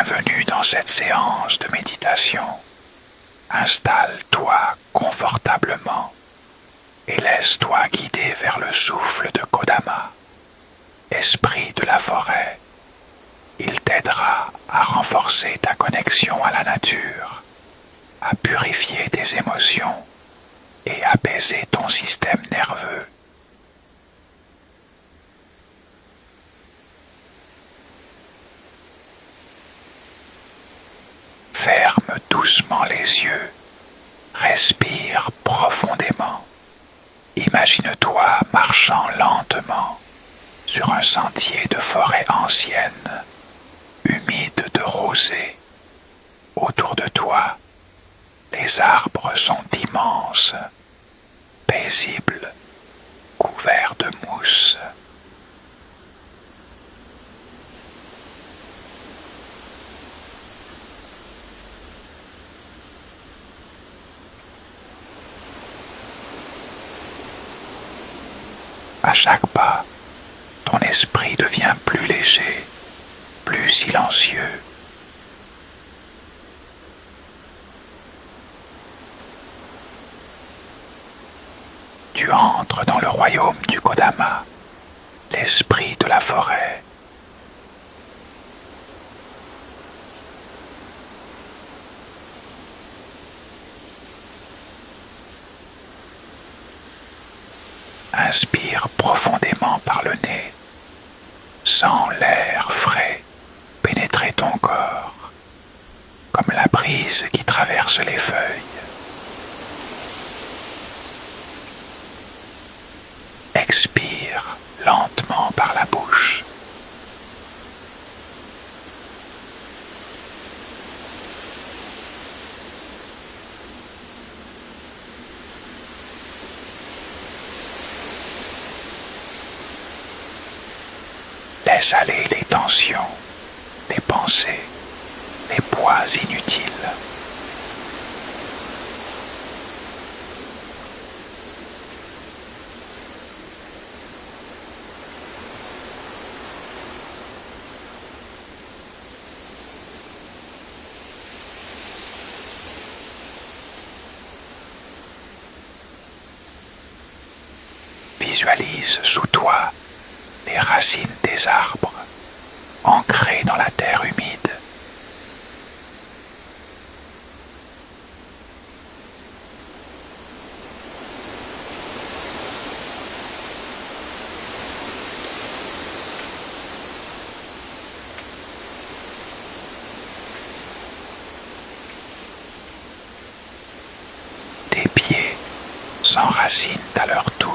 Bienvenue dans cette séance de méditation. Installe-toi confortablement et laisse-toi guider vers le souffle de Kodama, esprit de la forêt. Il t'aidera à renforcer ta connexion à la nature, à purifier tes émotions et apaiser ton système nerveux. Ferme doucement les yeux, respire profondément. Imagine-toi marchant lentement sur un sentier de forêt ancienne, humide de rosée. Autour de toi, les arbres sont immenses, paisibles, couverts de mousse. À chaque pas, ton esprit devient plus léger, plus silencieux. Tu entres dans le royaume du Kodama, l'esprit de la forêt. Inspire profondément par le nez. Sens l'air frais pénétrer ton corps, comme la brise qui traverse les feuilles. Expire lentement par la bouche. Laisse aller les tensions, les pensées, les poids inutiles. Visualise sous toi les racines des arbres, ancrées dans la terre humide. Tes pieds s'enracinent à leur tour.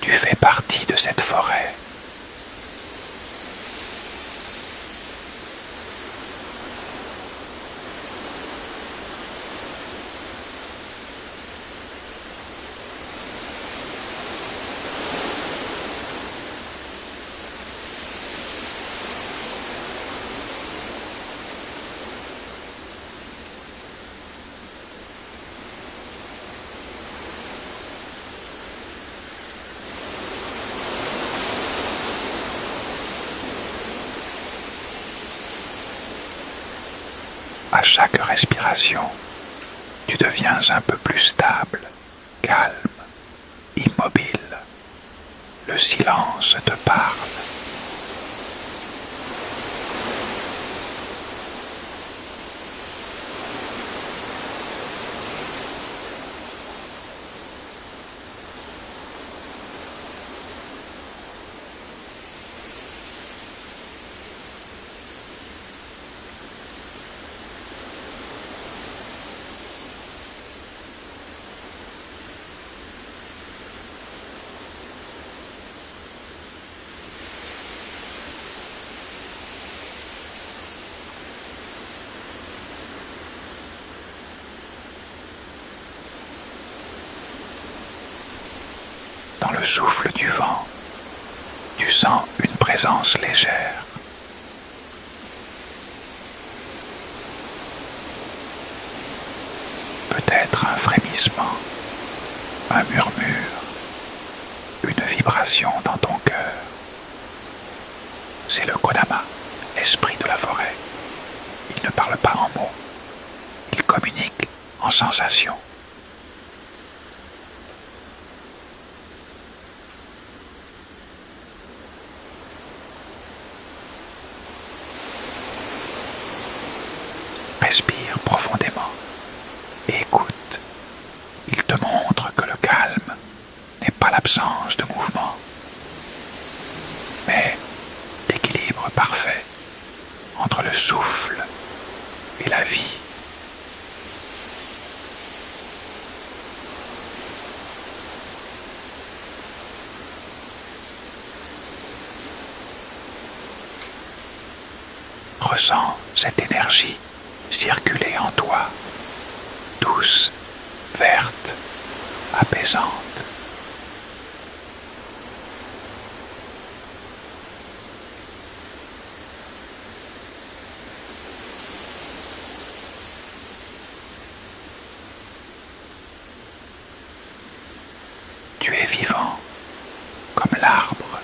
Tu fais partie de cette forêt. À chaque respiration, tu deviens un peu plus stable, calme, immobile. Le silence te parle. Dans le souffle du vent, tu sens une présence légère. Peut-être un frémissement, un murmure, une vibration dans ton cœur. C'est le Kodama, l'esprit de la forêt, Il ne parle pas en mots, il communique en sensations. Respire profondément et écoute. Il te montre que le calme n'est pas l'absence de mouvement, mais l'équilibre parfait entre le souffle et la vie. Ressens cette énergie circuler en toi, douce, verte, apaisante. Tu es vivant, comme l'arbre,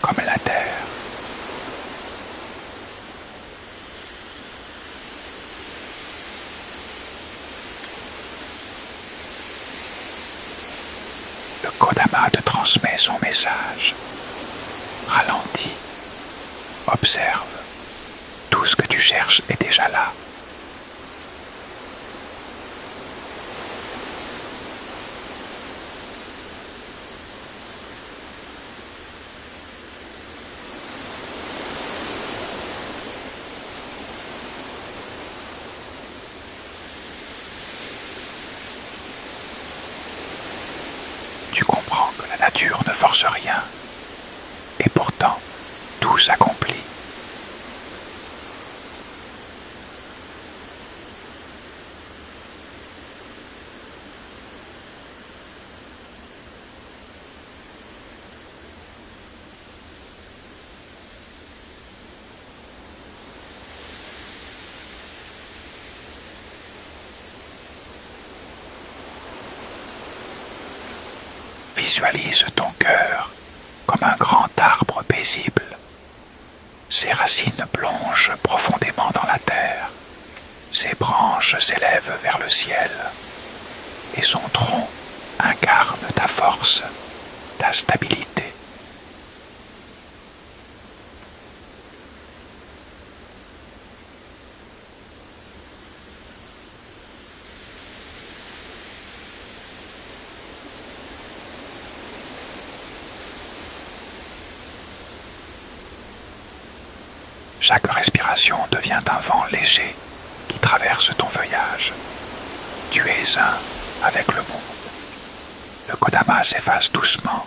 comme la terre. Le Kodama te transmet son message. Ralentis, observe. Tout ce que tu cherches est déjà là. Tu comprends que la nature ne force rien, et pourtant tout s'accomplit. Visualise ton cœur comme un grand arbre paisible. Ses racines plongent profondément dans la terre, ses branches s'élèvent vers le ciel, et son tronc incarne ta force, ta stabilité. Chaque respiration devient un vent léger qui traverse ton feuillage. Tu es un avec le monde. Le Kodama s'efface doucement,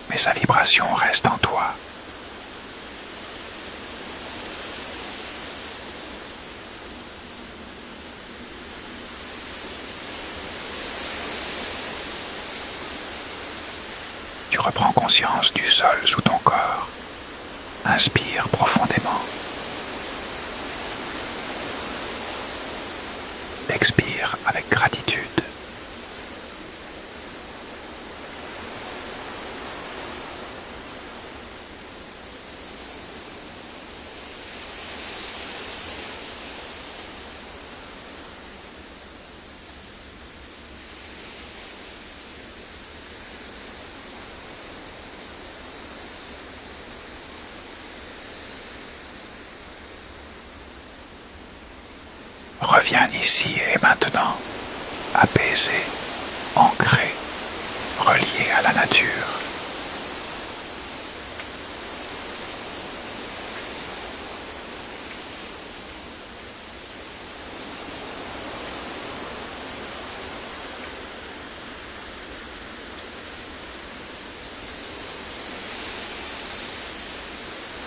mais sa vibration reste en toi. Tu reprends conscience du sol sous ton corps. Inspire profondément. Expire avec gratitude. Reviens ici et maintenant, apaisé, ancré, relié à la nature.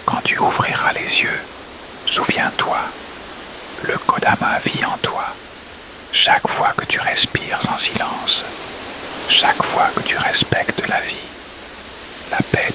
Quand tu ouvriras les yeux, souviens-toi, le Kodama vit en toi. Chaque fois que tu respires en silence, chaque fois que tu respectes la vie, la paix